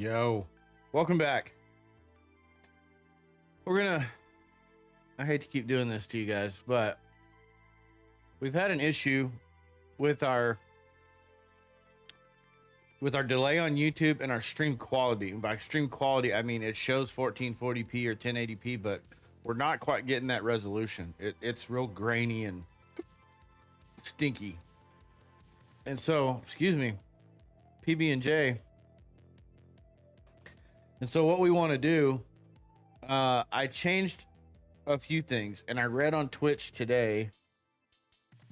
Yo, welcome back. I hate to keep doing this to you guys, but we've had an issue with our delay on YouTube and our stream quality. And by stream quality, I mean it shows 1440p or 1080p, but we're not quite getting that resolution. It's real grainy and stinky. And so, excuse me, PB&J. And so what we want to do, I changed a few things, and I read on Twitch today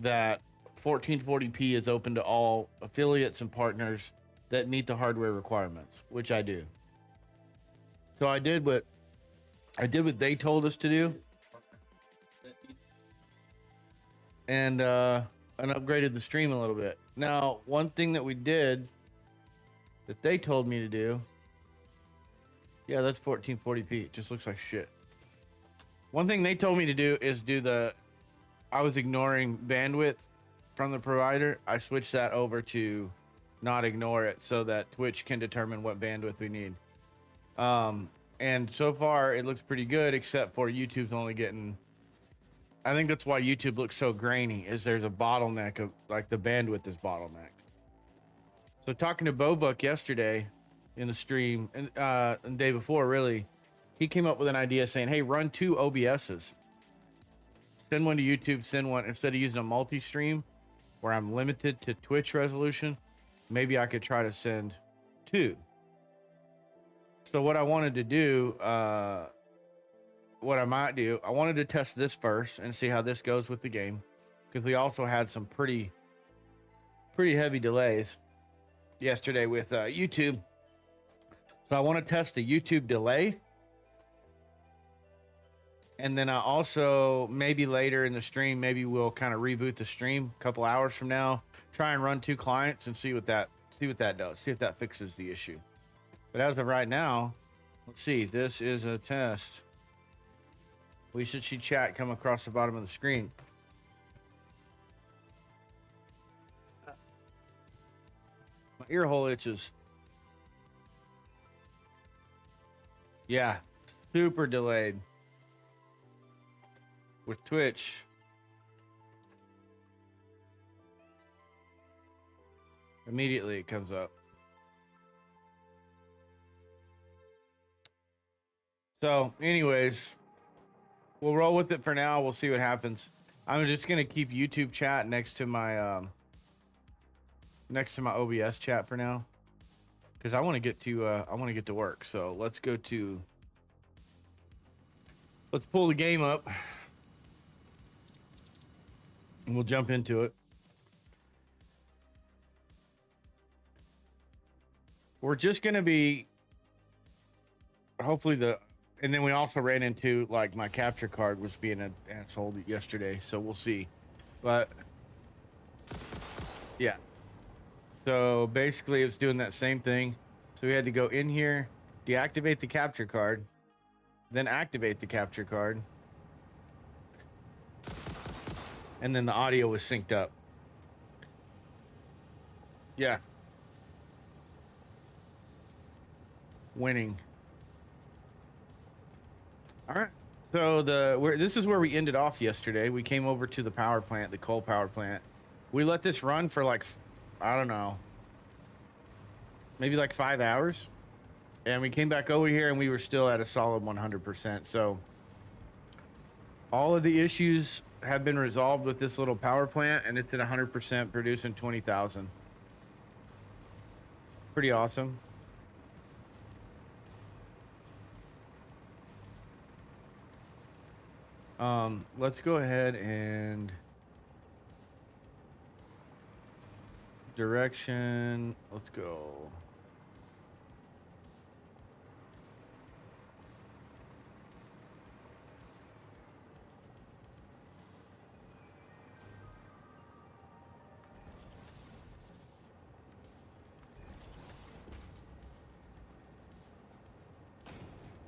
that 1440p is open to all affiliates and partners that meet the hardware requirements, which I do. So I did what they told us to do, and upgraded the stream a little bit. Now, one thing that we did that they told me to do, yeah, that's 1440p. It just looks like shit. One thing they told me to do is I was ignoring bandwidth from the provider. I switched that over to not ignore it so that Twitch can determine what bandwidth we need. And so far it looks pretty good, except for YouTube's only getting, I think that's why YouTube looks so grainy, is there's a bottleneck of, like, the bandwidth is bottlenecked. So talking to Bobuck yesterday in the stream, and the day before, really, he came up with an idea saying, hey, run 2 OBSs. Send one to YouTube, send one, instead of using a multi-stream where I'm limited to Twitch resolution, maybe I could try to send 2. So what I wanted to do, what I might do, I wanted to test this first and see how this goes with the game, because we also had some pretty heavy delays yesterday with YouTube. So I want to test the YouTube delay. And then I also, maybe later in the stream, maybe we'll kind of reboot the stream a couple hours from now, try and run 2 clients and see what that does, see if that fixes the issue. But as of right now, let's see, this is a test. We should see chat come across the bottom of the screen. My ear hole itches. Yeah, super delayed with Twitch. Immediately it comes up. So anyways, we'll roll with it for now. We'll see what happens. I'm just going to keep YouTube chat next to my OBS chat for now, because I want to get to work. So let's pull the game up and we'll jump into it. We're just going to be hopefully and then we also ran into, like, my capture card was being an asshole yesterday, so we'll see. But yeah, so basically it's doing that same thing. So we had to go in here, deactivate the capture card, then activate the capture card, and then the audio was synced up. Yeah, winning. All right, so this is where we ended off yesterday. We came over to the power plant, the coal power plant. We let this run for, like, I don't know, maybe like 5 hours, and we came back over here and we were still at a solid 100%. So all of the issues have been resolved with this little power plant, and it's at 100%, producing 20,000. Pretty awesome. Let's go ahead and direction. Let's go.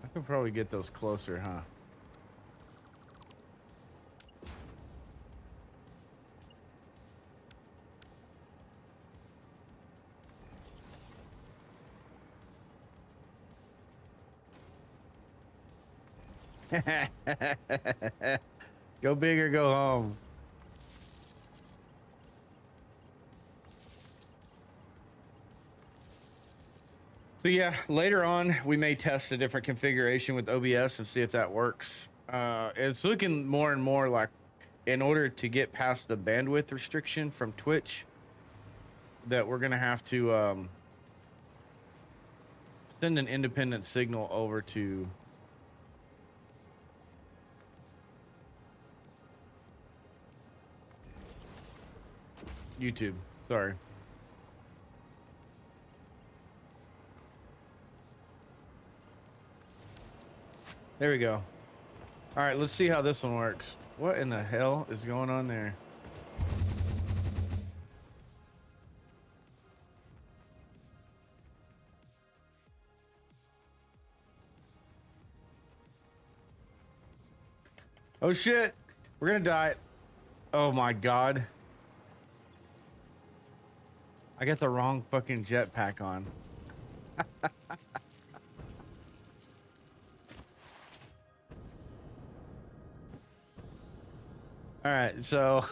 I could probably get those closer, huh? Go big or go home. So yeah, later on we may test a different configuration with OBS and see if that works. It's looking more and more like, in order to get past the bandwidth restriction from Twitch, that we're gonna have to send an independent signal over to YouTube. Sorry. There we go. All right, let's see how this one works. What in the hell is going on there? Oh shit, we're gonna die. Oh my god. I got the wrong fucking jetpack on. All right, so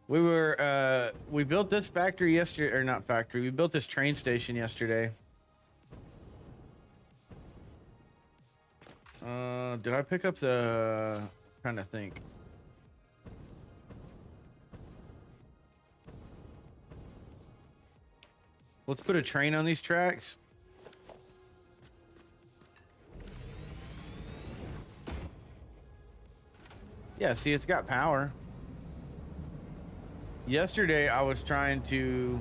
we built this factory yesterday, or not factory, we built this train station yesterday. Did I pick up the, trying to think. Let's put a train on these tracks. Yeah, see, it's got power. Yesterday, I was trying to...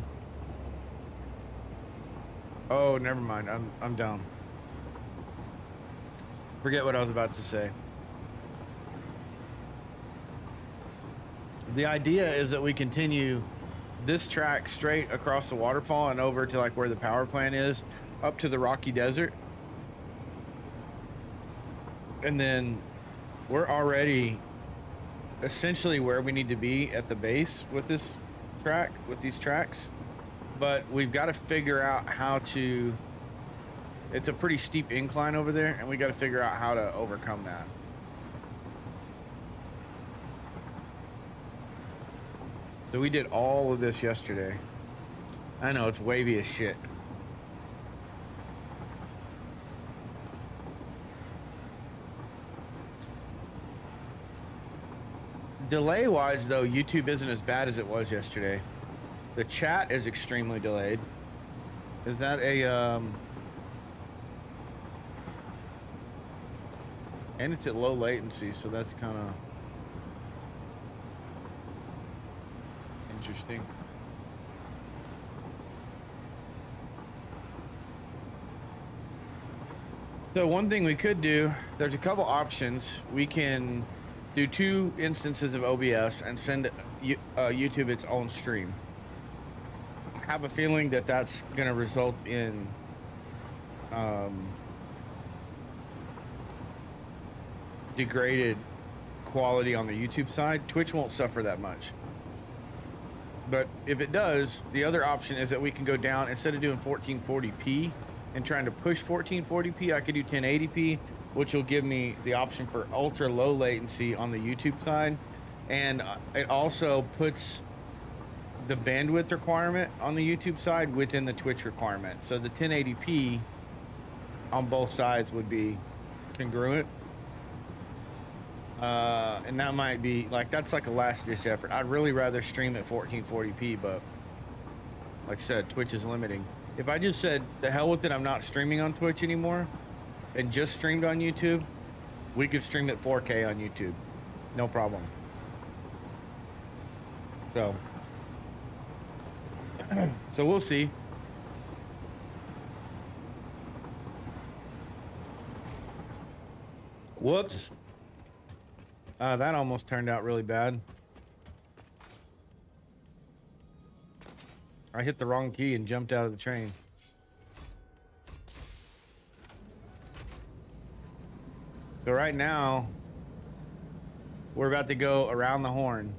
Oh, never mind. I'm down. Forget what I was about to say. The idea is that we continue this track straight across the waterfall and over to like where the power plant is, up to the Rocky Desert. And then we're already essentially where we need to be at the base with this track, with these tracks. But we've got to figure out how to... It's a pretty steep incline over there, and we got to figure out how to overcome that. So we did all of this yesterday. I know, it's wavy as shit. Delay-wise, though, YouTube isn't as bad as it was yesterday. The chat is extremely delayed. Is that a... And it's at low latency, so that's kind of interesting. So one thing we could do, there's a couple options. We can do 2 instances of OBS and send YouTube its own stream. I have a feeling that that's going to result in degraded quality on the YouTube side. Twitch won't suffer that much. But if it does, the other option is that we can go down, instead of doing 1440p and trying to push 1440p, I could do 1080p, which will give me the option for ultra low latency on the YouTube side. And it also puts the bandwidth requirement on the YouTube side within the Twitch requirement. So the 1080p on both sides would be congruent. And that might be like, that's like a last ditch effort. I'd really rather stream at 1440p, but like I said, Twitch is limiting. If I just said the hell with it, I'm not streaming on Twitch anymore and just streamed on YouTube, we could stream at 4K on YouTube, no problem. So we'll see. Whoops. That almost turned out really bad. I hit the wrong key and jumped out of the train. So right now, we're about to go around the horn.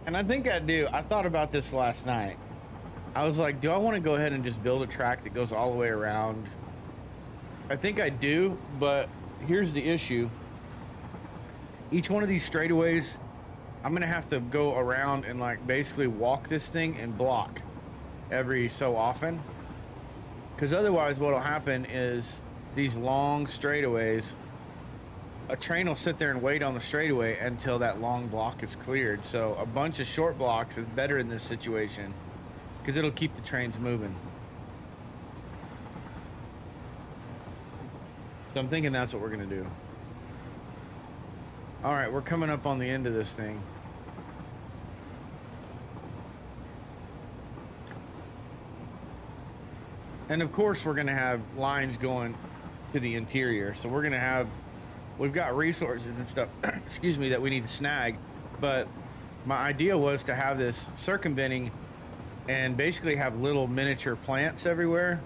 And I think I thought about this last night. I was like, do I want to go ahead and just build a track that goes all the way around? I think I do, but here's the issue. Each one of these straightaways, I'm gonna have to go around and like basically walk this thing and block every so often. Because otherwise what'll happen is these long straightaways, a train will sit there and wait on the straightaway until that long block is cleared. So a bunch of short blocks is better in this situation because it'll keep the trains moving. So I'm thinking that's what we're gonna do. All right, we're coming up on the end of this thing. And of course we're gonna have lines going to the interior. So we're gonna have, we've got resources and stuff, excuse me, that we need to snag. But my idea was to have this circumventing and basically have little miniature plants everywhere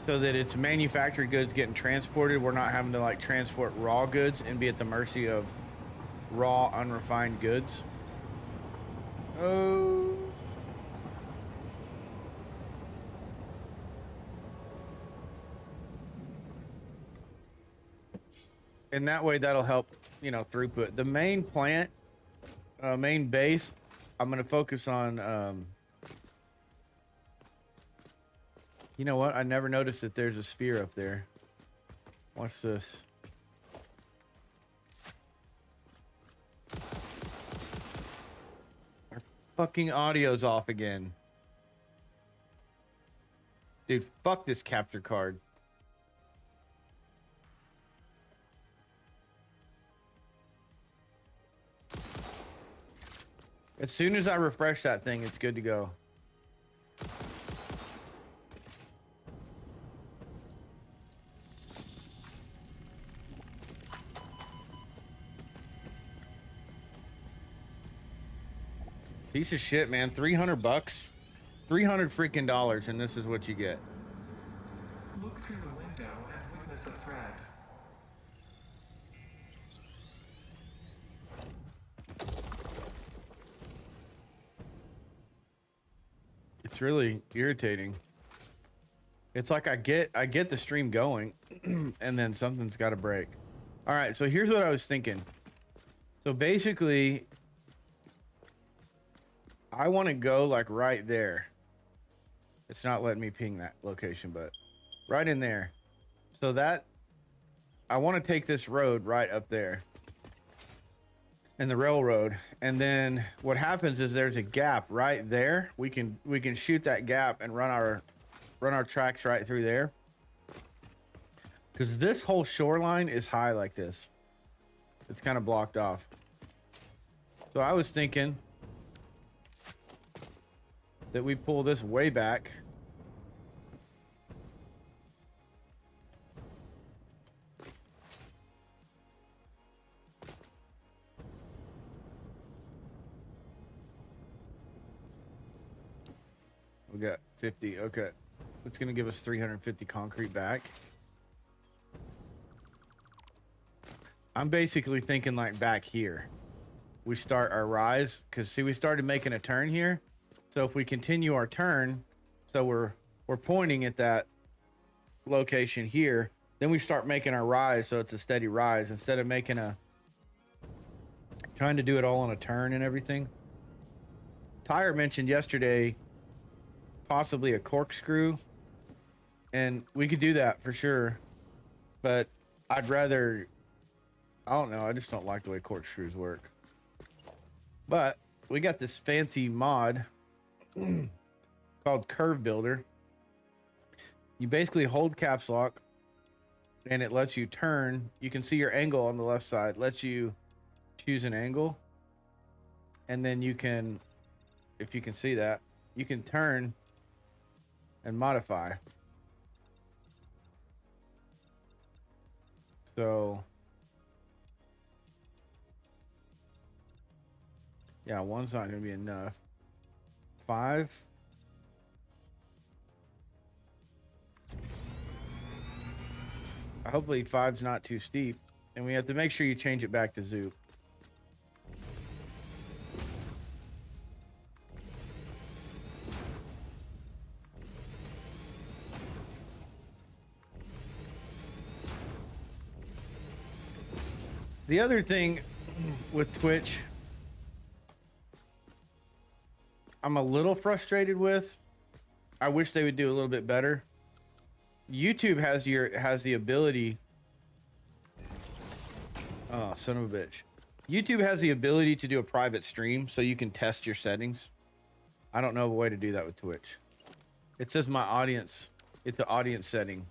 so that it's manufactured goods getting transported. We're not having to like transport raw goods and be at the mercy of raw, unrefined goods. Oh. And that way that'll help, you know, throughput. The main plant, main base, I'm going to focus on, you know what? I never noticed that there's a sphere up there. Watch this. Our fucking audio's off again. Dude, fuck this capture card. As soon as I refresh that thing, it's good to go. Piece of shit, man. 300 bucks? 300 freaking dollars, and this is what you get. Look through the window and witness a threat. It's really irritating. It's like I get the stream going and then something's got to break. All right, so here's what I was thinking. So basically I want to go like right there. It's not letting me ping that location, but right in there. So that I want to take this road right up there. And the railroad, and then what happens is there's a gap right there. We can shoot that gap and run our tracks right through there. Because this whole shoreline is high like this. It's kind of blocked off. So I was thinking that we pull this way back. We got 50. Okay. It's going to give us 350 concrete back. I'm basically thinking like back here. We start our rise because see, we started making a turn here. So if we continue our turn, so we're pointing at that location here, then we start making our rise. So it's a steady rise instead of making trying to do it all on a turn and everything. Tyre mentioned yesterday possibly a corkscrew, and we could do that for sure, but I'd rather, I don't know, I just don't like the way corkscrews work. But we got this fancy mod called Curve Builder. You basically hold caps lock and it lets you turn. You can see your angle on the left side, lets you choose an angle, and then you can, if you can see that, you can turn and modify. So yeah, one's not gonna be enough. 5. Hopefully 5's not too steep, and we have to make sure you change it back to zoop. The other thing with Twitch, I'm a little frustrated with. I wish they would do a little bit better. YouTube has the ability. Oh, son of a bitch. YouTube has the ability to do a private stream so you can test your settings. I don't know of a way to do that with Twitch. It says my audience. It's an audience setting.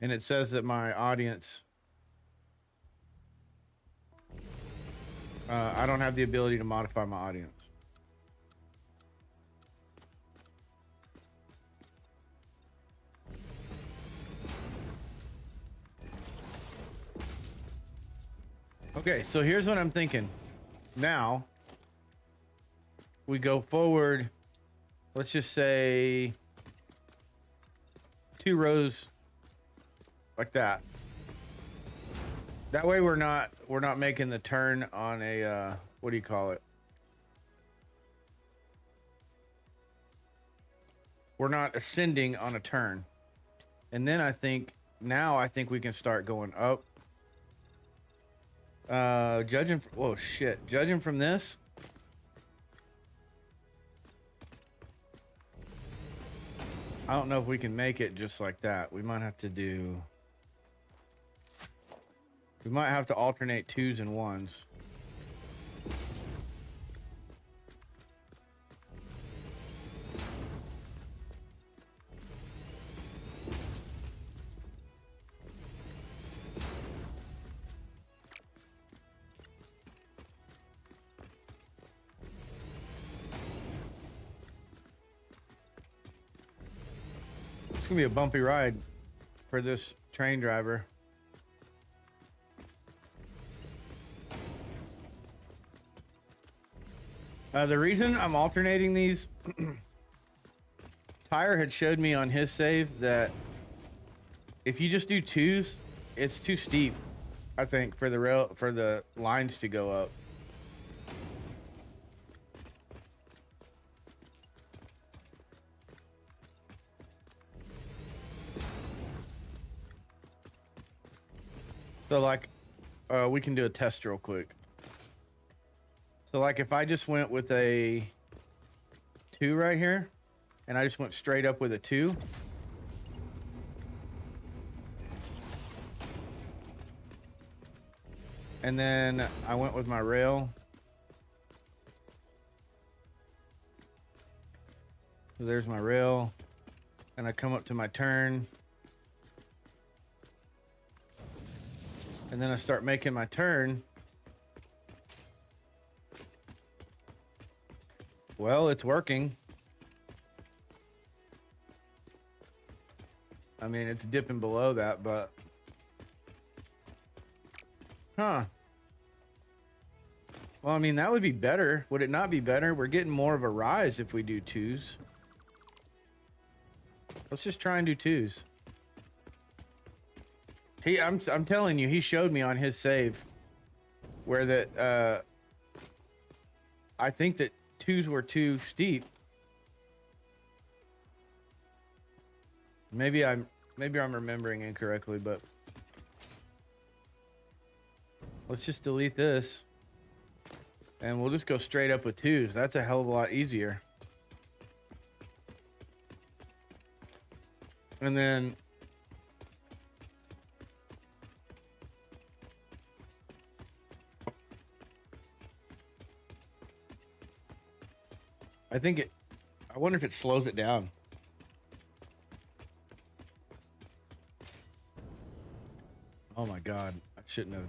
And it says that my audience, I don't have the ability to modify my audience. Okay, so here's what I'm thinking. Now, we go forward, let's just say 2 rows like that. That way we're not making the turn on a what do you call it? We're not ascending on a turn. And then I think we can start going up. Judging from this, I don't know if we can make it just like that. We might have to alternate 2s and 1s. It's gonna be a bumpy ride for this train driver. The reason I'm alternating these, Tyre had showed me on his save that if you just do 2s, it's too steep, I think, for the lines to go up. So like, we can do a test real quick. So like if I just went with a 2 right here, and I just went straight up with a 2. And then I went with my rail. So there's my rail. And I come up to my turn. And then I start making my turn. Well, it's working. I mean, it's dipping below that, but... Huh. Well, I mean, that would be better. Would it not be better? We're getting more of a rise if we do 2s. Let's just try and do 2s. I'm telling you, he showed me on his save where that I think that 2s were too steep. Maybe I'm remembering incorrectly, but let's just delete this and we'll just go straight up with 2s. That's a hell of a lot easier. And then I wonder if it slows it down. Oh my God, I shouldn't have.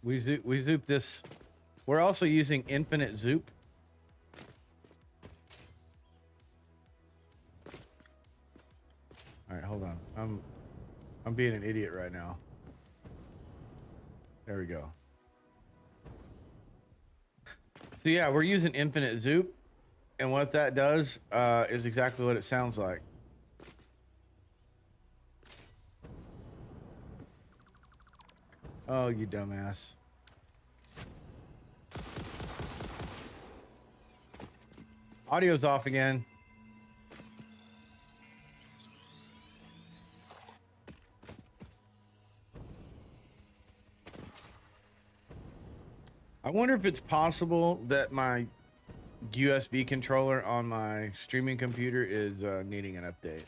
We zoop this. We're also using infinite zoop. All right, hold on. I'm being an idiot right now. There we go. So yeah, we're using infinite zoop, and what that does is exactly what it sounds like. Oh, you dumbass. Audio's off again. I wonder if it's possible that my USB controller on my streaming computer is needing an update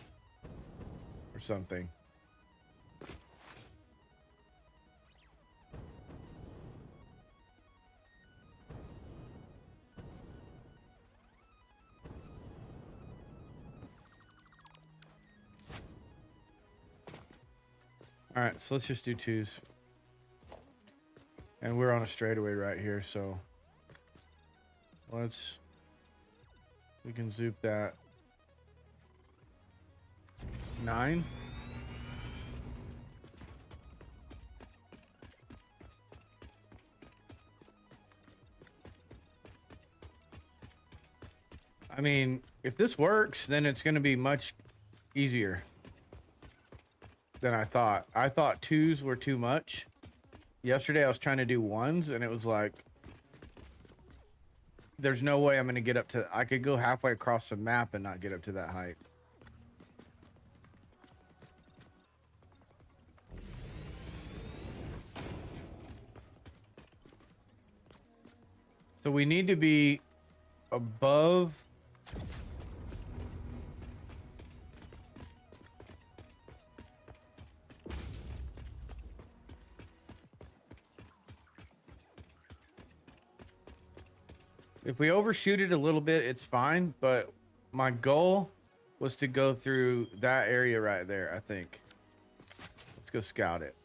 or something. All right, so let's just do 2s. And we're on a straightaway right here, so we can zoop that 9. I mean, if this works, then it's going to be much easier than I thought. I thought 2s were too much. Yesterday I was trying to do 1s and it was like, there's no way I'm going to get up to, I could go halfway across the map and not get up to that height. So we need to be above if we overshoot it a little bit, it's fine, but my goal was to go through that area right there, I think. Let's go scout it.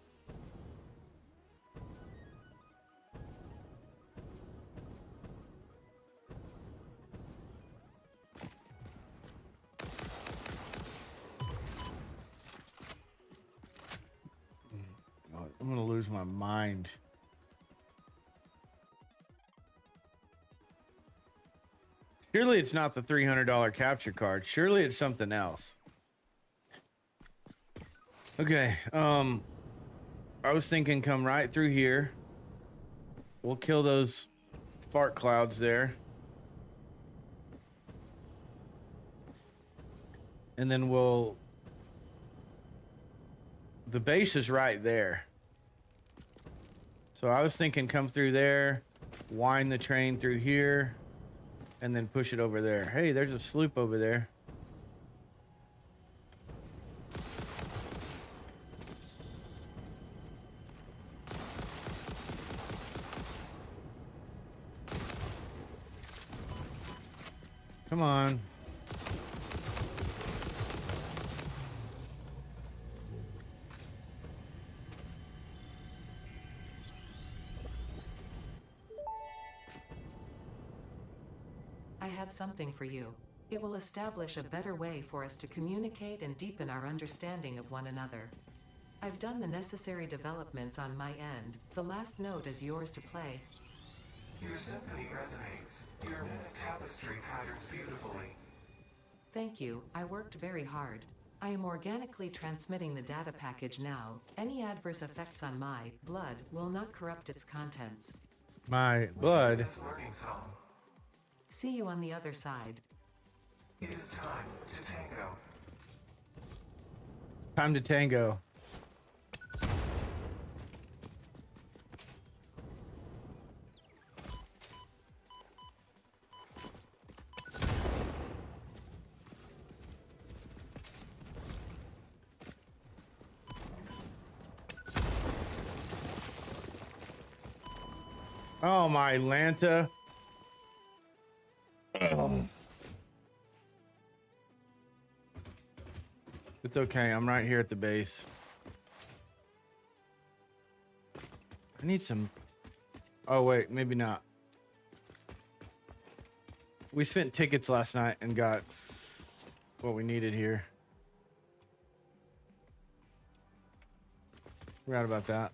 I'm gonna lose my mind. Surely it's not the $300 capture card. Surely it's something else. Okay, I was thinking come right through here. We'll kill those fart clouds there. And then the base is right there. So I was thinking come through there, wind the train through here, and then push it over there. Hey, there's a sloop over there. Come on. I have something for you. It will establish a better way for us to communicate and deepen our understanding of one another. I've done the necessary developments on my end. The last note is yours to play. Your symphony resonates. Your mimic tapestry patterns beautifully. Thank you, I worked very hard. I am organically transmitting the data package now. Any adverse effects on my blood will not corrupt its contents. My blood. This learning song. See you on the other side. It is time to tango. Time to tango. Oh, my Lanta. It's okay. I'm right here at the base. I need some... Oh, wait. Maybe not. We spent tickets last night and got what we needed here. Forgot about that.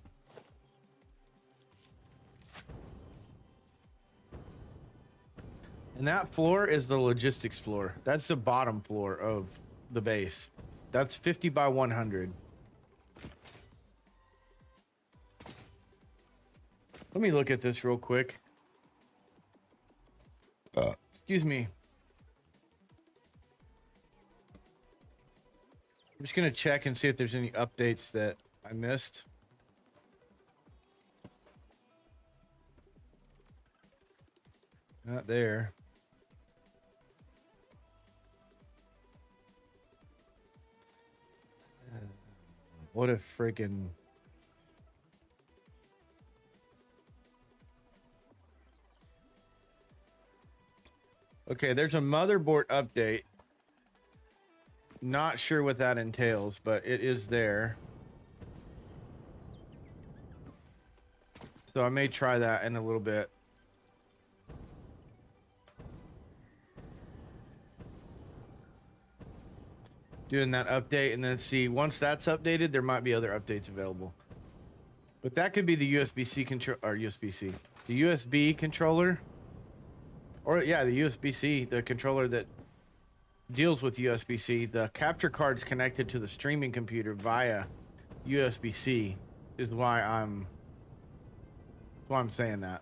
And that floor is the logistics floor. That's the bottom floor of the base. That's 50 by 100. Let me look at this real quick. Excuse me. I'm just gonna check and see if there's any updates that I missed. Not there. What a freaking... Okay, there's a motherboard update. Not sure what that entails, but it is there. So I may try that in a little bit. Doing that update, and then see, once that's updated, there might be other updates available. But that could be the USB-C control, or USB-C, the USB controller, or yeah, the USB-C, the controller that deals with USB-C. The capture card's connected to the streaming computer via USB-C, is why I'm saying that.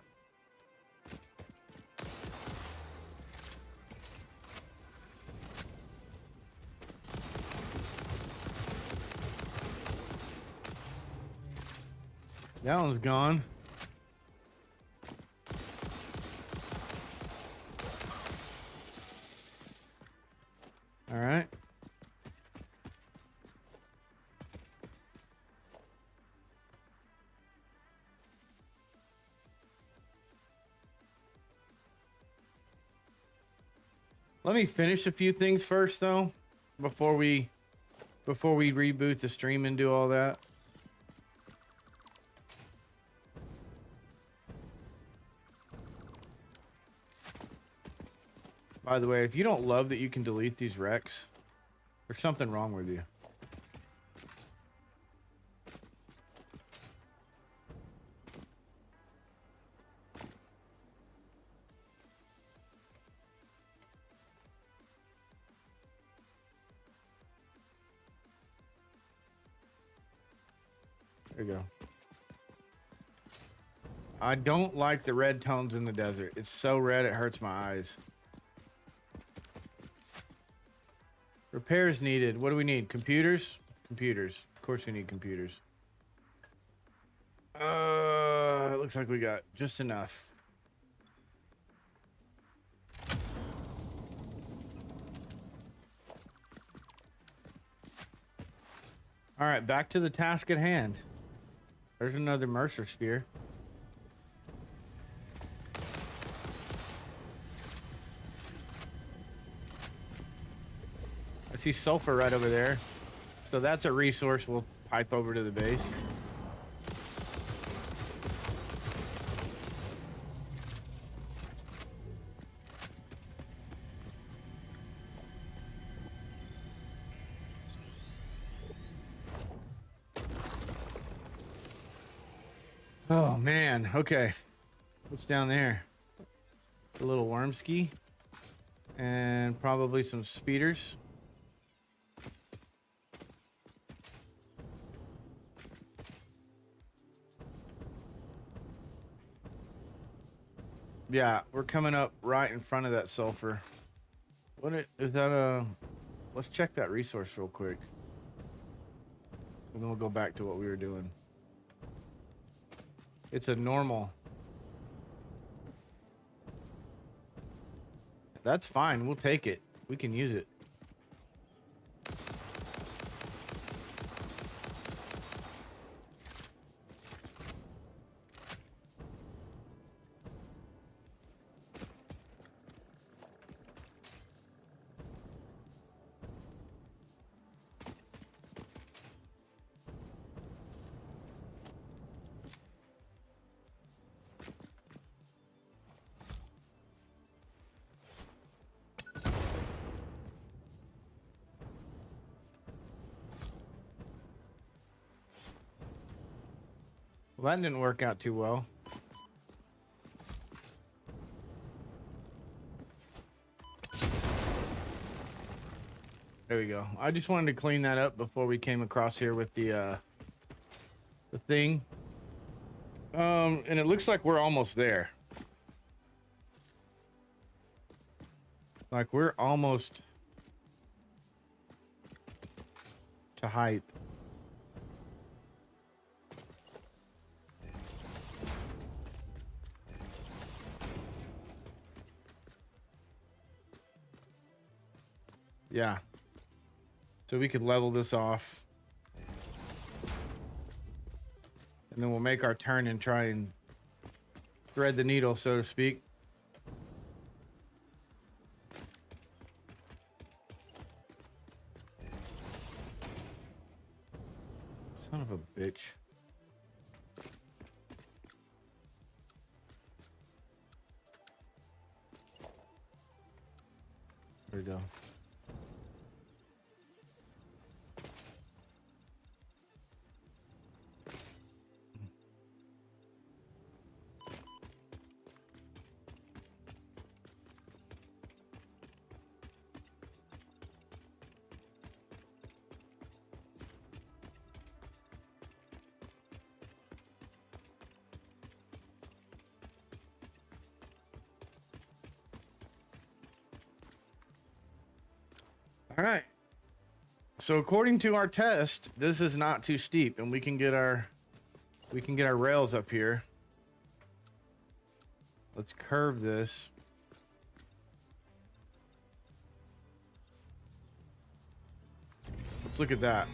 That one's gone. All right. Let me finish a few things first, though, before we reboot the stream and do all that. By the way, if you don't love that you can delete these wrecks, there's something wrong with you. There you go. I don't like the red tones in the desert. It's so red it hurts my eyes. Repairs needed. What do we need? Computers? Computers. Of course we need computers. It looks like we got just enough. All right, back to the task at hand. There's another Mercer sphere. I see sulfur right over there. So that's a resource we'll pipe over to the base. Oh man, okay. What's down there? A little worm ski. And probably some speeders. Yeah, we're coming up right in front of that sulfur. Is that a... Let's check that resource real quick. And then we'll go back to what we were doing. It's a normal. That's fine. We'll take it. We can use it. Well, that didn't work out too well. There we go. I just wanted to clean that up before we came across here with the thing. And it looks like we're almost there. Like we're almost to height. Yeah. So we could level this off. And then we'll make our turn and try and thread the needle, so to speak. Son of a bitch. There we go. All right. So according to our test, this is not too steep, and we can get our rails up here. Let's curve this. Let's look at that.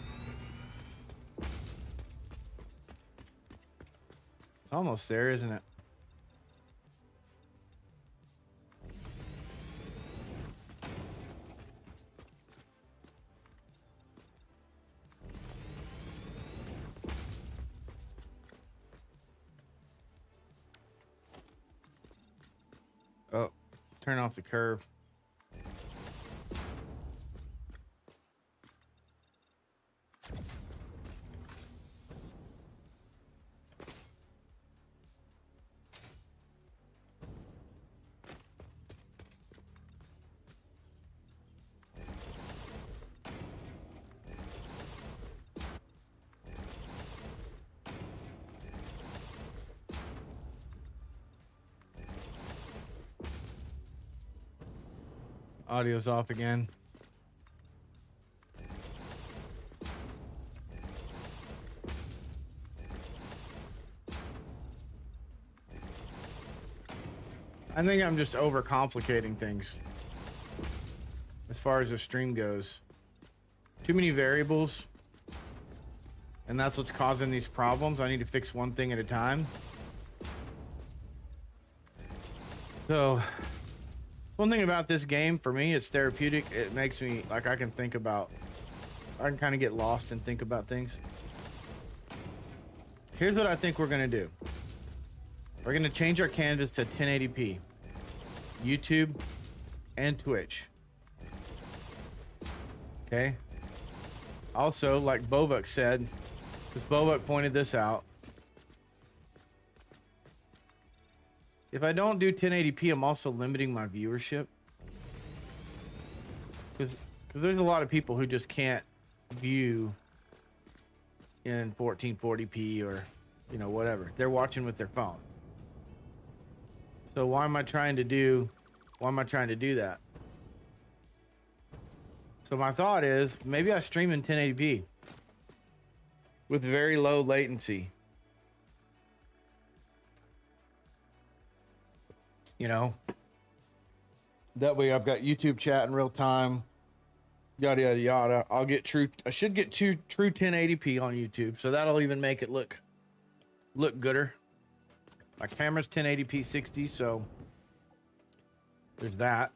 It's almost there, isn't it? Oh, turn off the curve. Audio's off again. I think I'm just overcomplicating things as far as the stream goes. Too many variables, and that's what's causing these problems. I need to fix one thing at a time. So one thing about this game, for me, it's therapeutic. It makes me, like, I can kind of get lost and think about things. Here's what I think we're going to do. We're going to change our canvas to 1080p. YouTube and Twitch. Okay? Also, like Bovuk said, because Bovuk pointed this out, if I don't do 1080p, I'm also limiting my viewership. Because there's a lot of people who just can't view in 1440p or, you know, whatever. They're watching with their phone. So why am I trying to do that? So my thought is, maybe I stream in 1080p with very low latency. You know, that way I've got YouTube chat in real time, yada yada yada. I should get true 1080p on YouTube, so that'll even make it look gooder. My camera's 1080p 60, so there's that.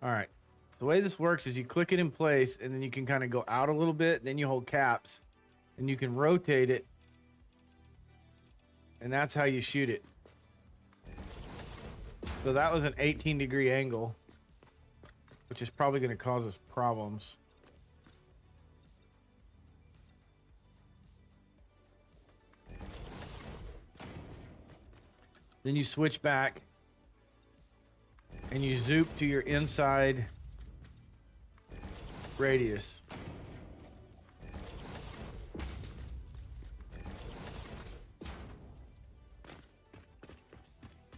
All right, so the way this works is you click it in place, and then you can kind of go out a little bit, then you hold caps, and you can rotate it, and that's how you shoot it. So that was an 18-degree angle, which is probably going to cause us problems. Then you switch back and you zoom to your inside radius.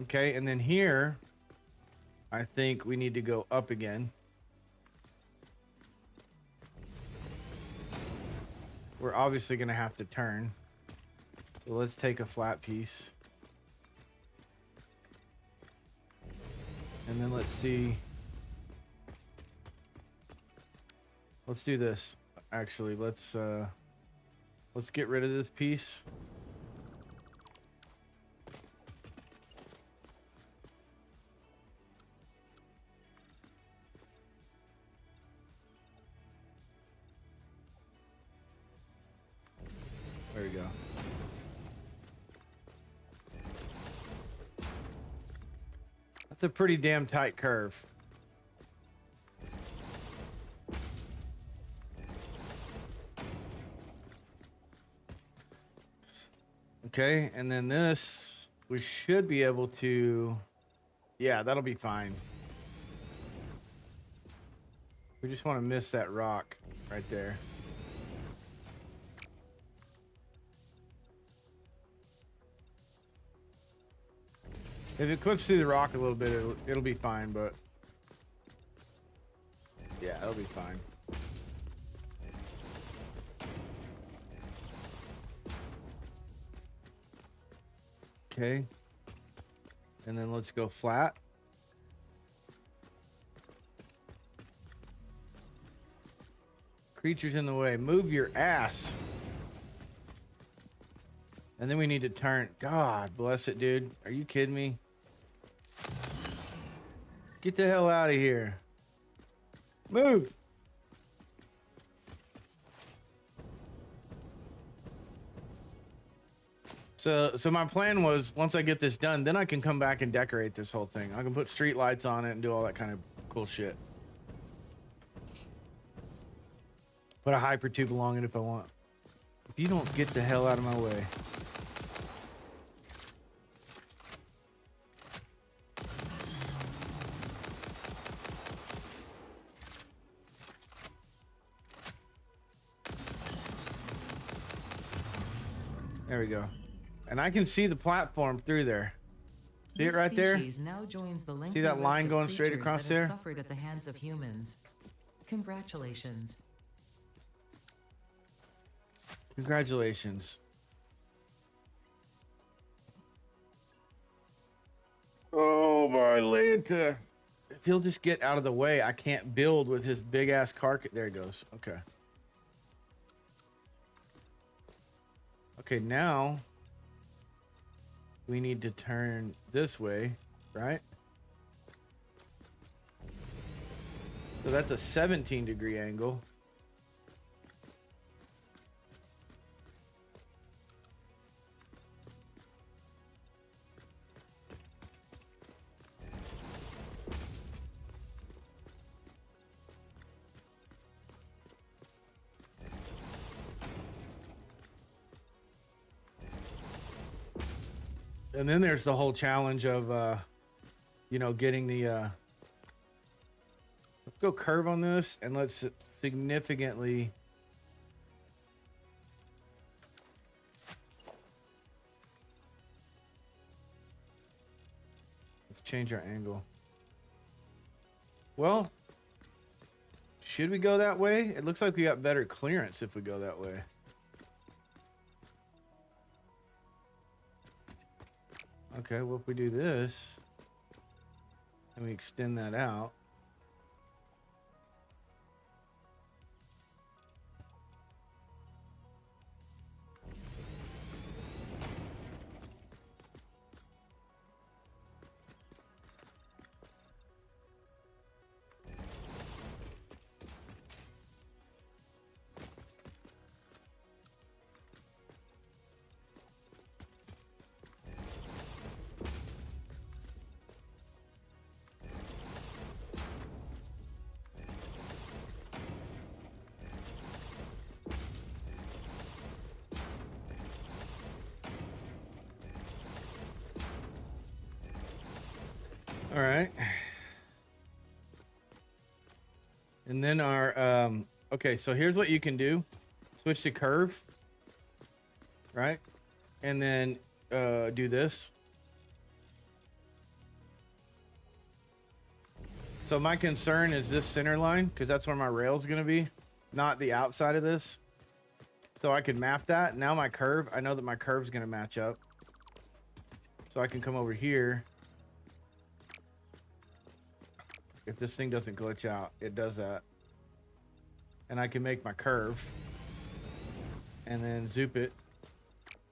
Okay, and then here I think we need to go up again. We're obviously going to have to turn. So let's take a flat piece. And then let's see. Let's do this. Actually, let's get rid of this piece. There we go. That's a pretty damn tight curve. Okay, and then this, we should be able to, yeah, that'll be fine. We just want to miss that rock right there. If it clips through the rock a little bit, it'll be fine, but yeah, it'll be fine. Okay. And then let's go flat. Creatures in the way. Move your ass. And then we need to turn. God bless it, dude. Are you kidding me? Get the hell out of here. Move. So my plan was, once I get this done, then I can come back and decorate this whole thing. I can put street lights on it and do all that kind of cool shit. Put a hyper tube along it if I want. If you don't get the hell out of my way. There we go. And I can see the platform through there. See it right there? Now joins the See that line going straight across there? Suffered at the hands of humans. Congratulations. Congratulations. Oh my Lanta. If he'll just get out of the way, I can't build with his big ass carcass. There he goes. Okay. Okay, now we need to turn this way, right? So that's a 17-degree angle. And then there's the whole challenge of, you know, getting the, let's go curve on this and let's significantly, let's change our angle. Well, should we go that way? It looks like we got better clearance if we go that way. Okay, well, if we do this and we extend that out. All right. And then our, okay, so here's what you can do. Switch to curve, right? And then do this. So my concern is this center line, because that's where my rail's going to be, not the outside of this. So I can map that. Now my curve, I know that my curve's going to match up. So I can come over here. If this thing doesn't glitch out, it does that. And I can make my curve. And then zoop it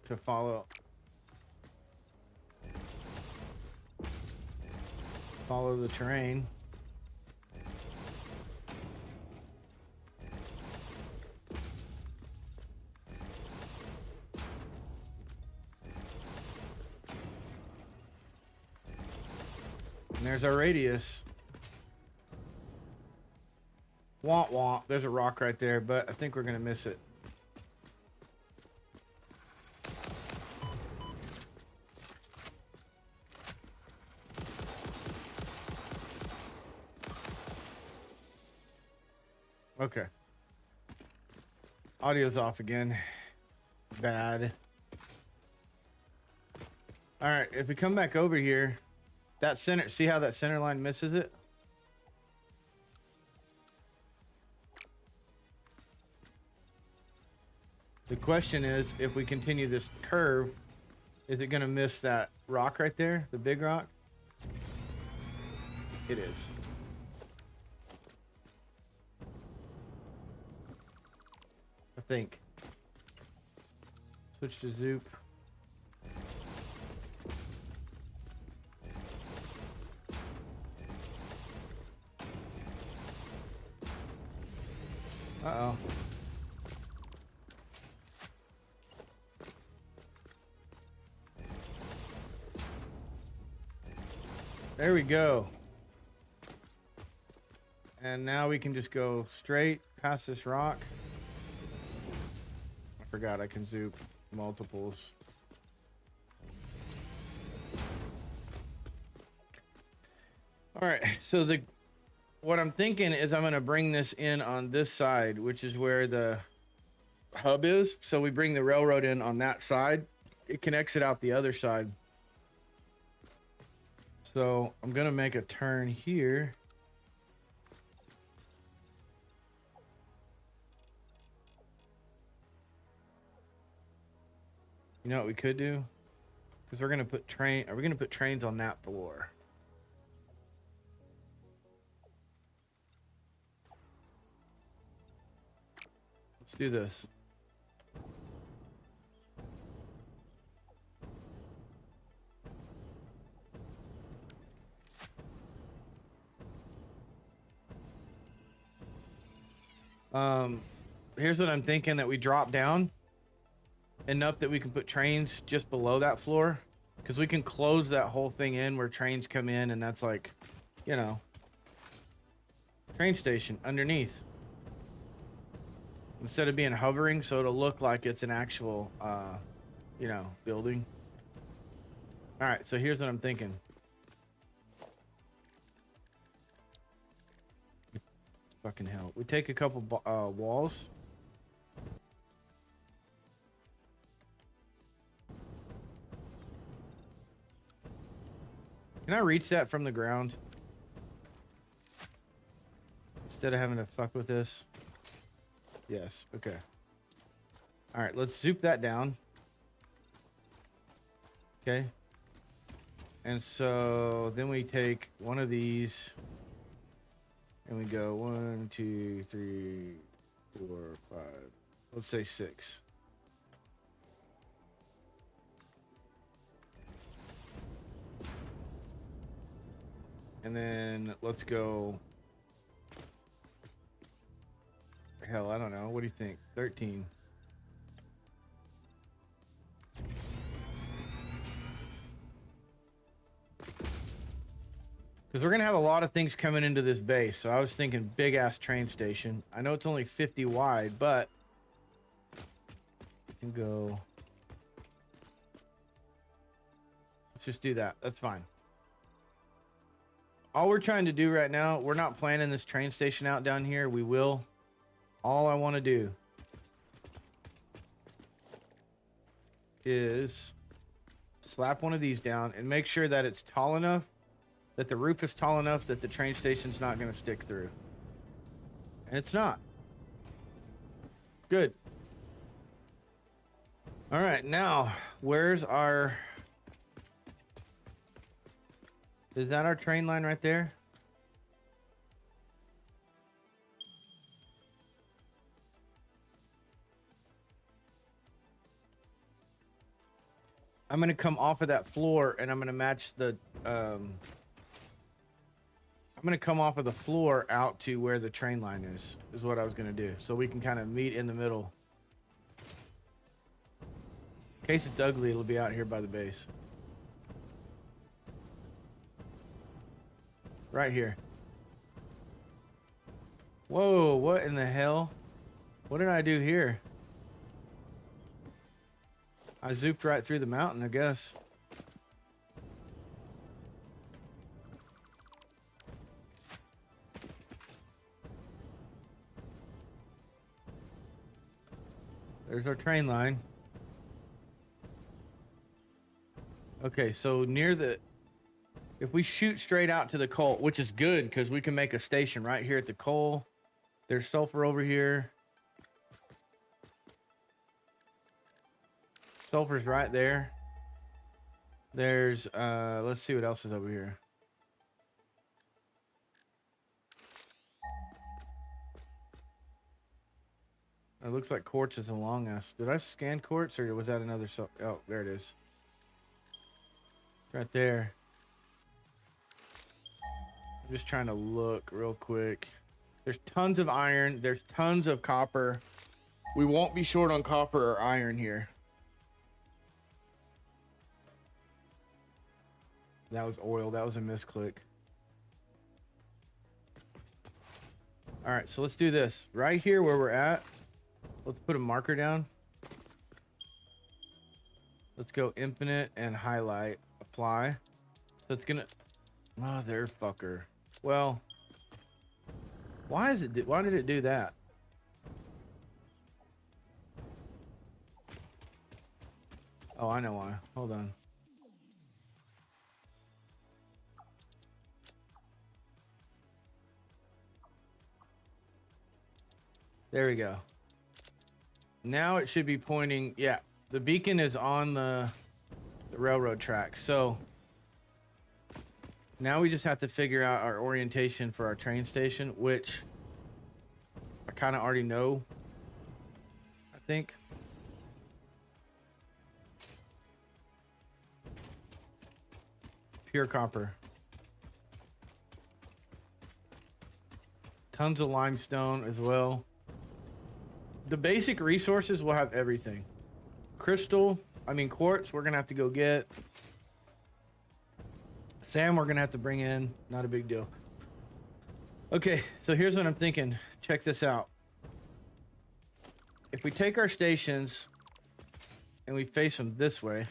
to follow the terrain. And there's our radius. Womp womp. There's a rock right there, but I think we're gonna miss it. Okay. Audio's off again. Bad. All right, if we come back over here, that center, see how that center line misses it? The question is, if we continue this curve, is it going to miss that rock right there, the big rock? It is. I think. Switch to zoop. Uh-oh. There we go. And now we can just go straight past this rock. I forgot I can zoop multiples. All right, so what I'm thinking is I'm going to bring this in on this side, which is where the hub is. So we bring the railroad in on that side. It connects it out the other side. So I'm going to make a turn here. You know what we could do? Because we're going to put are we going to put trains on that floor? Let's do this. Here's what I'm thinking, that we drop down enough that we can put trains just below that floor, because we can close that whole thing in where trains come in, and that's like, you know, train station underneath, instead of being hovering, so it'll look like it's an actual you know, building. All right, so here's what I'm thinking. Fucking hell. We take a couple walls. Can I reach that from the ground? Instead of having to fuck with this? Yes, okay. All right, let's zoop that down. Okay. And so then we take one of these and we go 1, 2, 3, 4, 5. Let's say 6. And then let's go. Hell, I don't know. What do you think? 13. Because we're going to have a lot of things coming into this base. So I was thinking big ass train station. I know it's only 50 wide, but we can go. Let's just do that. That's fine. All we're trying to do right now, we're not planning this train station out down here. We will. All I want to do is slap one of these down and make sure that it's tall enough that the roof is tall enough that the train station's not going to stick through. And it's not. Good. All right, now, where's our... Is that our train line right there? I'm going to come off of that floor and I'm going to match the... I'm going to come off of the floor out to where the train line is what I was going to do. So we can kind of meet in the middle. In case it's ugly, it'll be out here by the base. Right here. Whoa, what in the hell? What did I do here? I zooped right through the mountain, I guess. There's our train line. Okay, so near the... If we shoot straight out to the coal, which is good because we can make a station right here at the coal. There's sulfur over here. Sulfur's right there. There's, let's see what else is over here. It looks like quartz is along us. Did I scan quartz or was that another? Oh, there it is. Right there. I'm just trying to look real quick. There's tons of iron. There's tons of copper. We won't be short on copper or iron here. That was oil. That was a misclick. All right, so let's do this. Right here where we're at, let's put a marker down. Let's go infinite and highlight. Apply. So it's gonna... Oh, there, fucker. Well, why did it do that? Oh, I know why. Hold on. There we go. Now it should be pointing. Yeah, the beacon is on the railroad track. So now we just have to figure out our orientation for our train station, which I kind of already know, I think. Pure copper. Tons of limestone as well. The basic resources will have everything. Crystal, quartz, we're going to have to go get. Sand, we're going to have to bring in. Not a big deal. Okay, so here's what I'm thinking. Check this out. If we take our stations and we face them this way.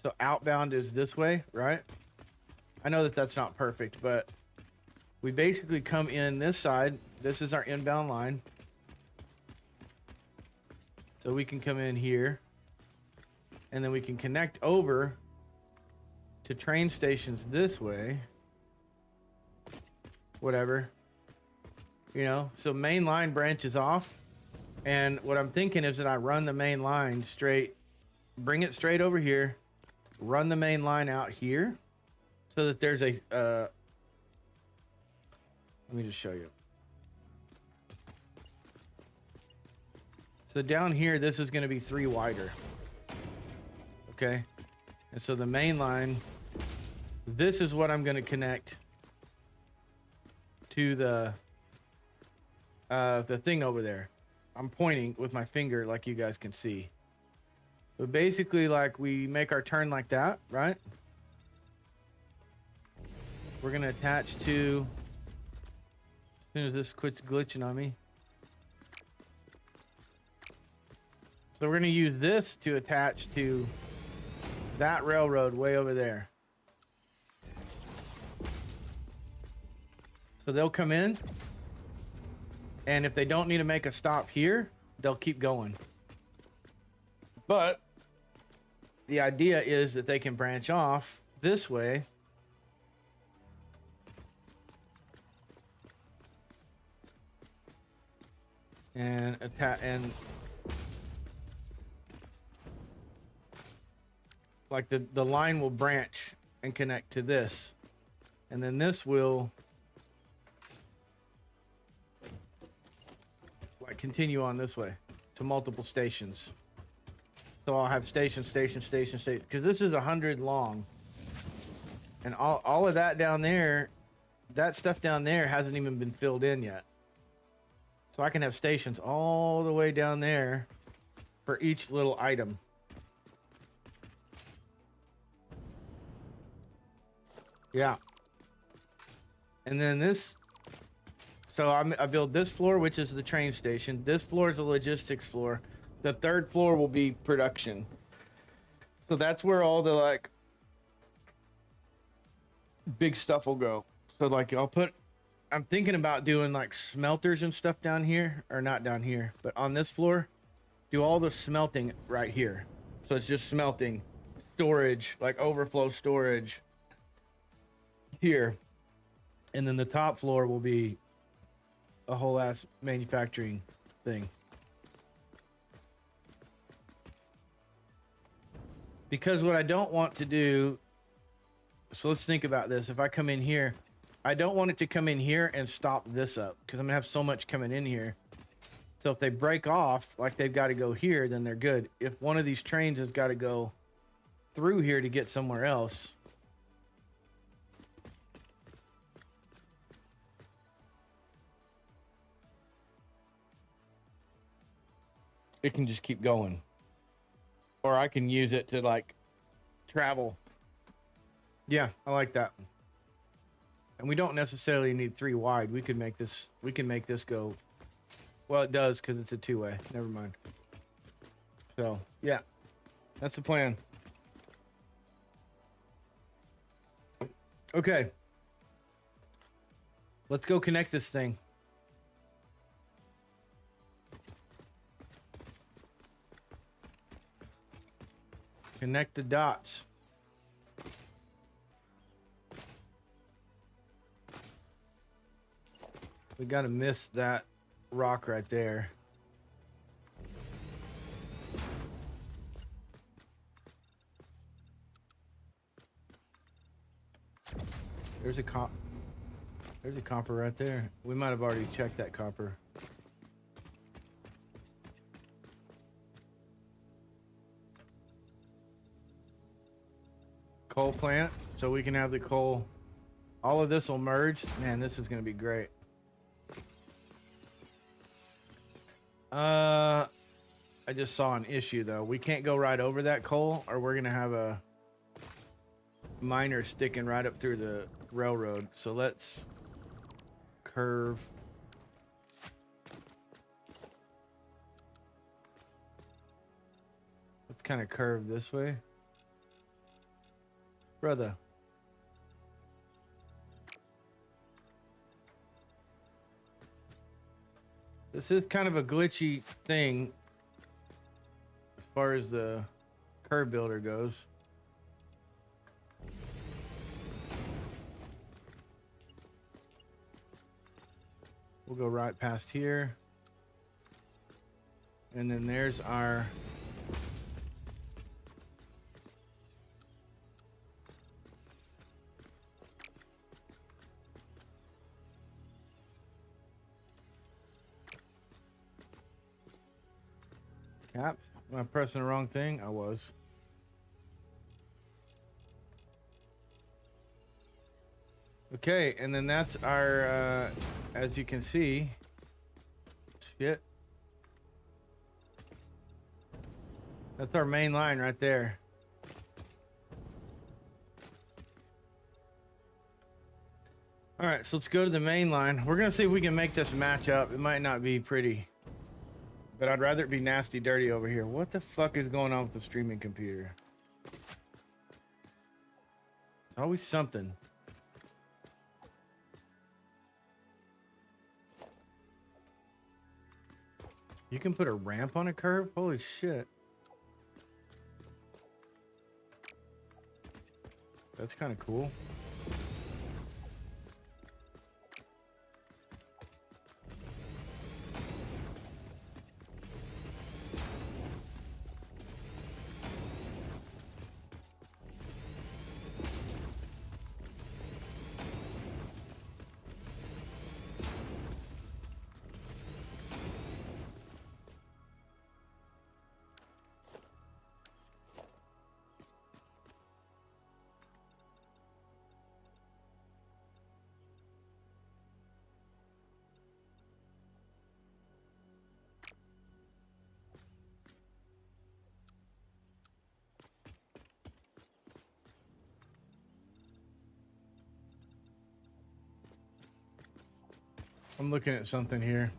So outbound is this way, right? I know that that's not perfect, but we basically come in this side. This is our inbound line. So we can come in here and then we can connect over to train stations this way. Whatever. You know, so main line branches off. And what I'm thinking is that I run the main line straight, bring it straight over here, run the main line out here so that there's a, let me just show you. So down here, this is going to be 3 wider. Okay. And so the main line, this is what I'm going to connect to the thing over there. I'm pointing with my finger like you guys can see. But basically, like, we make our turn like that, right? We're going to attach to, as soon as this quits glitching on me. So we're going to use this to attach to that railroad way over there. So they'll come in, and if they don't need to make a stop here, they'll keep going. But the idea is that they can branch off this way and like the line will branch and connect to this, and then this will like continue on this way to multiple stations. So I'll have station, because this is 100 long, and all of that down there, that stuff down there hasn't even been filled in yet. So I can have stations all the way down there for each little item. Yeah. And then this, so I build this floor, which is the train station. This floor is a logistics floor. The third floor will be production. So that's where all the like big stuff will go. So like I'm thinking about doing like smelters and stuff down here, or not down here, but on this floor, do all the smelting right here. So it's just smelting, storage, like overflow storage here. And then the top floor will be a whole ass manufacturing thing. Because what I don't want to do, so let's think about this. If I come in here, I don't want it to come in here and stop this up, because I'm gonna have so much coming in here. So if they break off, like they've got to go here, then they're good. If one of these trains has got to go through here to get somewhere else, it can just keep going. Or I can use it to like travel. Yeah, I like that. And we don't necessarily need 3 wide. We can make this go. Well, it does because it's a 2-way. Never mind. So, yeah. That's the plan. Okay. Let's go connect this thing. Connect the dots. We gotta miss that rock right there. There's a copper right there. We might have already checked that copper. Coal plant, so we can have the coal. All of this will merge. Man, this is gonna be great. I just saw an issue though. We can't go right over that coal, or we're gonna have a miner sticking right up through the railroad. So let's curve. Let's kind of curve this way. Brother. This is kind of a glitchy thing as far as the curve builder goes. We'll go right past here. And then there's our cap. Am I pressing the wrong thing? I was. Okay, and then that's our, as you can see, shit. That's our main line right there. All right, so let's go to the main line. We're gonna see if we can make this match up. It might not be pretty, but I'd rather it be nasty dirty over here. What the fuck is going on with the streaming computer? It's always something. You can put a ramp on a curve? Holy shit. That's kind of cool. I'm looking at something here.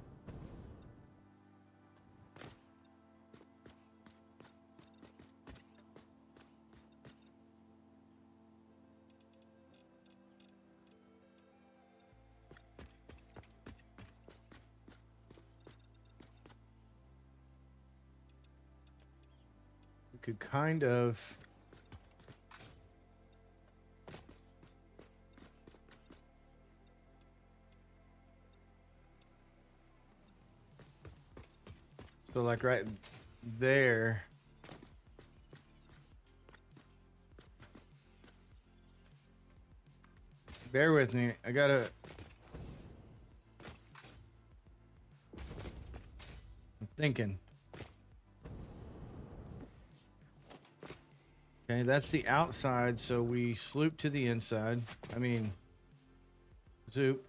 We could kind of... So like right there. Bear with me. I gotta... I'm thinking. Okay, that's the outside, so we sloop to the inside. I mean, zoop.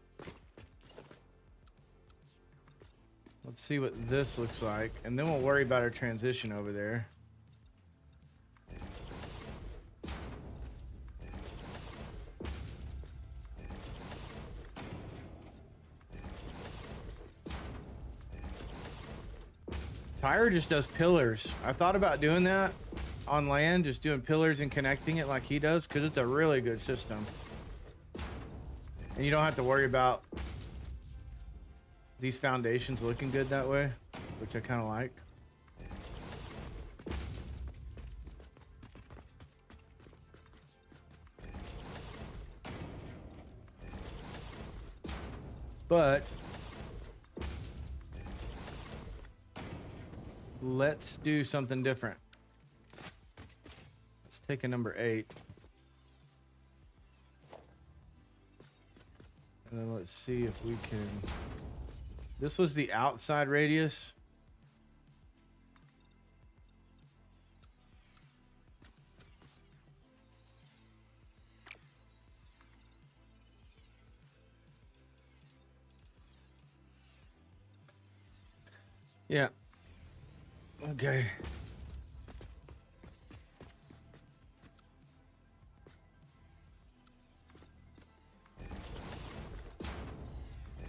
Let's see what this looks like, and then we'll worry about our transition over there. Tyre just does pillars. I thought about doing that on land, just doing pillars and connecting it like he does, because it's a really good system. And you don't have to worry about these foundations looking good that way, which I kind of like. But let's do something different. Let's take a number 8. And then let's see if we can... This was the outside radius. Yeah. Okay.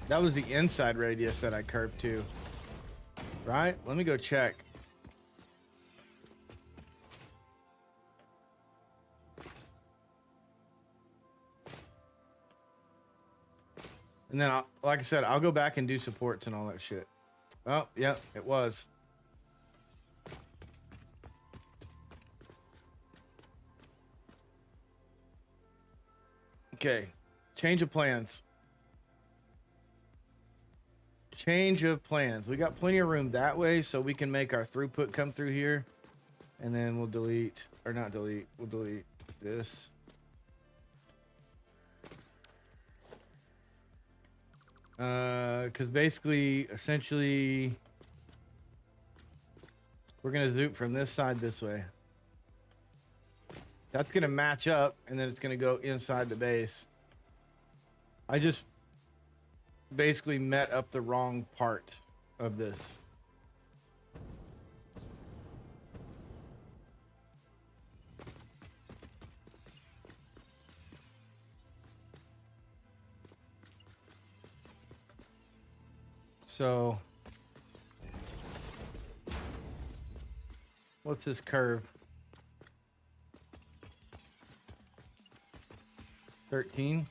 That was the inside radius that I curved to. Right? Let me go check. And then, like I said, I'll go back and do supports and all that shit. Oh, yeah, it was. Okay. Change of plans. Change of plans. We got plenty of room that way, so we can make our throughput come through here. And then we'll delete, or not delete, we'll delete this. Because basically, essentially, we're going to zoop from this side this way. That's going to match up, and then it's going to go inside the base. I just basically met up the wrong part of this. So, what's this curve? 13?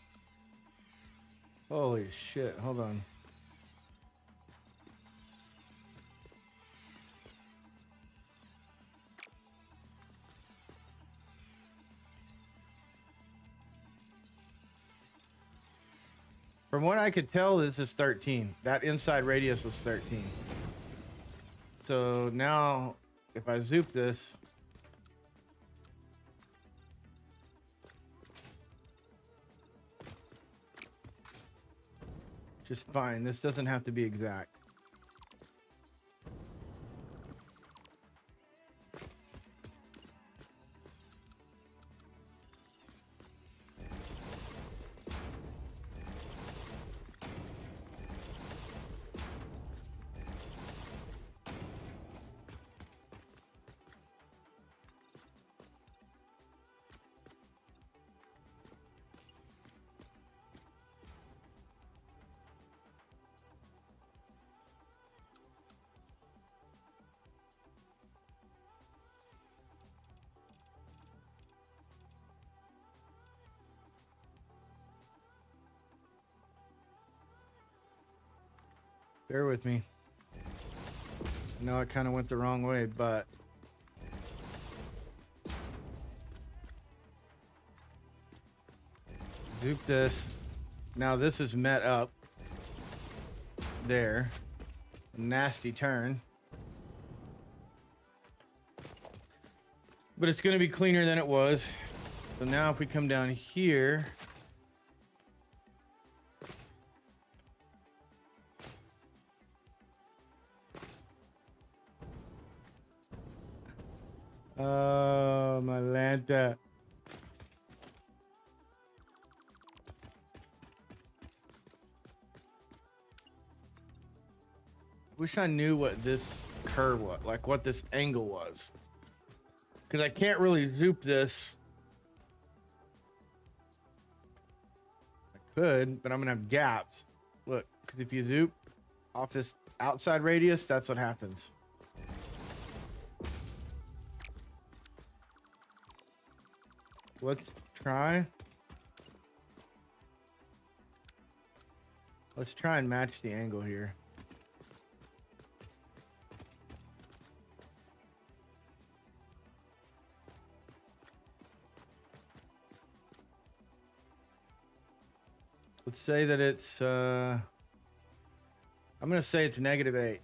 Holy shit, hold on. From what I could tell, this is 13. That inside radius was 13. So now, if I zoop this, just fine. This doesn't have to be exact. Bear with me. I know I kind of went the wrong way, but zoop this. Now this is met up. There. Nasty turn. But it's going to be cleaner than it was. So now if we come down here. Oh, my Lanta. Wish I knew what this curve was, like what this angle was. Because I can't really zoop this. I could, but I'm going to have gaps. Look, because if you zoop off this outside radius, that's what happens. Let's try. Let's try and match the angle here. Let's say that it's, I'm going to say it's -8.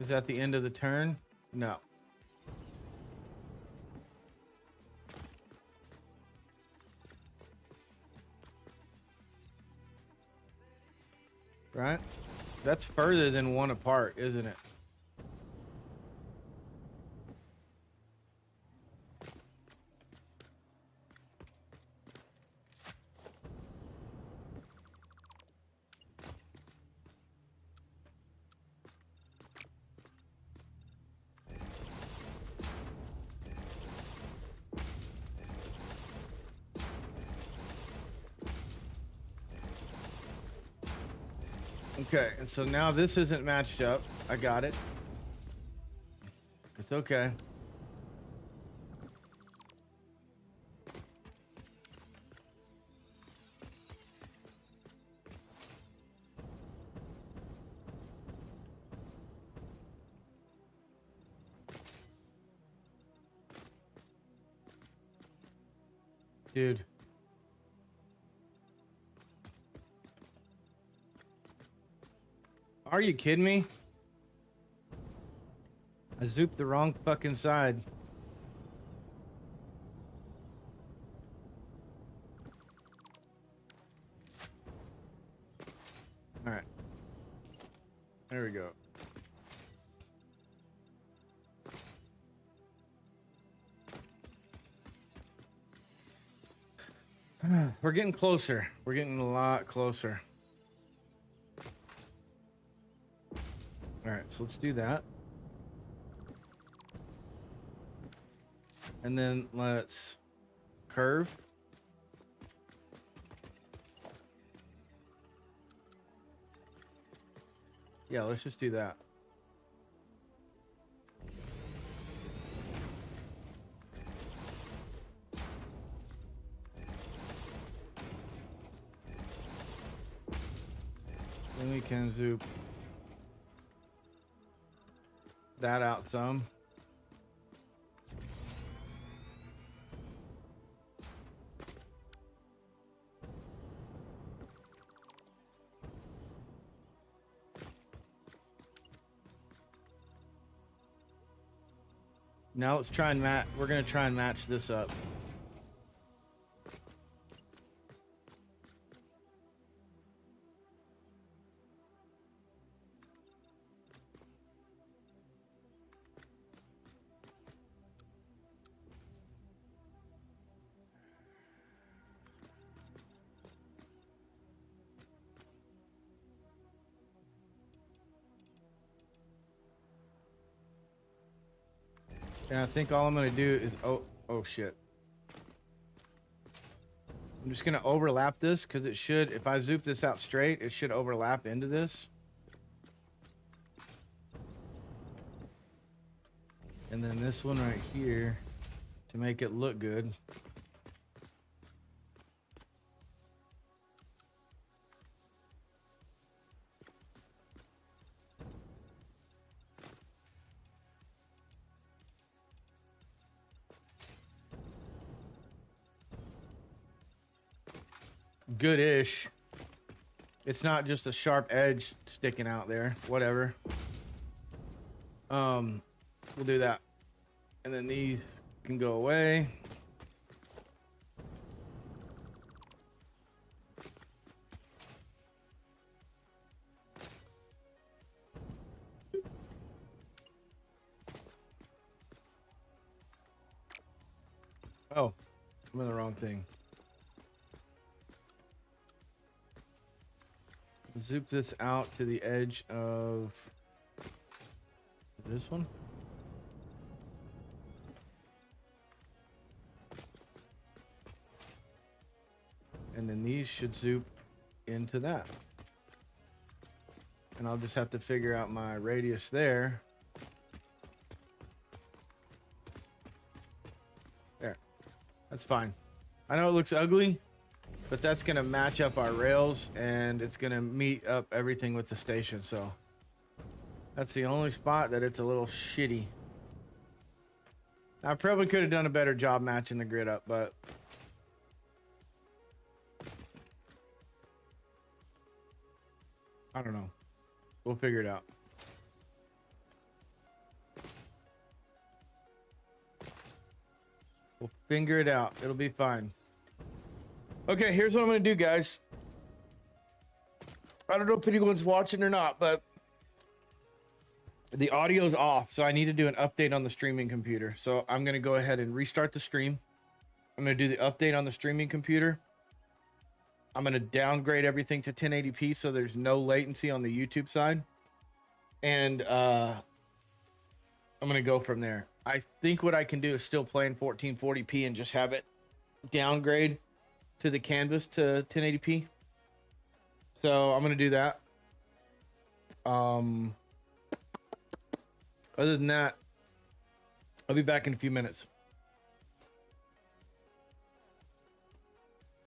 Is that the end of the turn? No. Right? That's further than one apart, isn't it? Okay, and so now this isn't matched up. I got it. It's okay. Dude. Are you kidding me? I zooped the wrong fucking side. All right. There we go. We're getting closer. We're getting a lot closer. All right, so let's do that. And then let's curve. Yeah, let's just do that. Then we can zoom that out some. Now let's try and we're gonna try and match this up. And I think all I'm gonna do is oh shit. I'm just gonna overlap this because it should, if I zoop this out straight, it should overlap into this. And then this one right here to make it look good. Good-ish. It's not just a sharp edge sticking out there. Whatever. We'll do that. And then these can go away. Oh, I'm in the wrong thing. Zoop this out to the edge of this one. And then these should zoop into that. And I'll just have to figure out my radius there. There. That's fine. I know it looks ugly, but that's going to match up our rails and it's going to meet up everything with the station. So that's the only spot that it's a little shitty. I probably could have done a better job matching the grid up, but I don't know. We'll figure it out. We'll figure it out. It'll be fine. Okay, here's what I'm going to do, guys. I don't know if anyone's watching or not, but the audio's off, so I need to do an update on the streaming computer. So I'm going to go ahead and restart the stream. I'm going to do the update on the streaming computer. I'm going to downgrade everything to 1080p so there's no latency on the YouTube side. And I'm going to go from there. I think what I can do is still play in 1440p and just have it downgrade to the canvas to 1080p. So I'm going to do that. Other than that, I'll be back in a few minutes.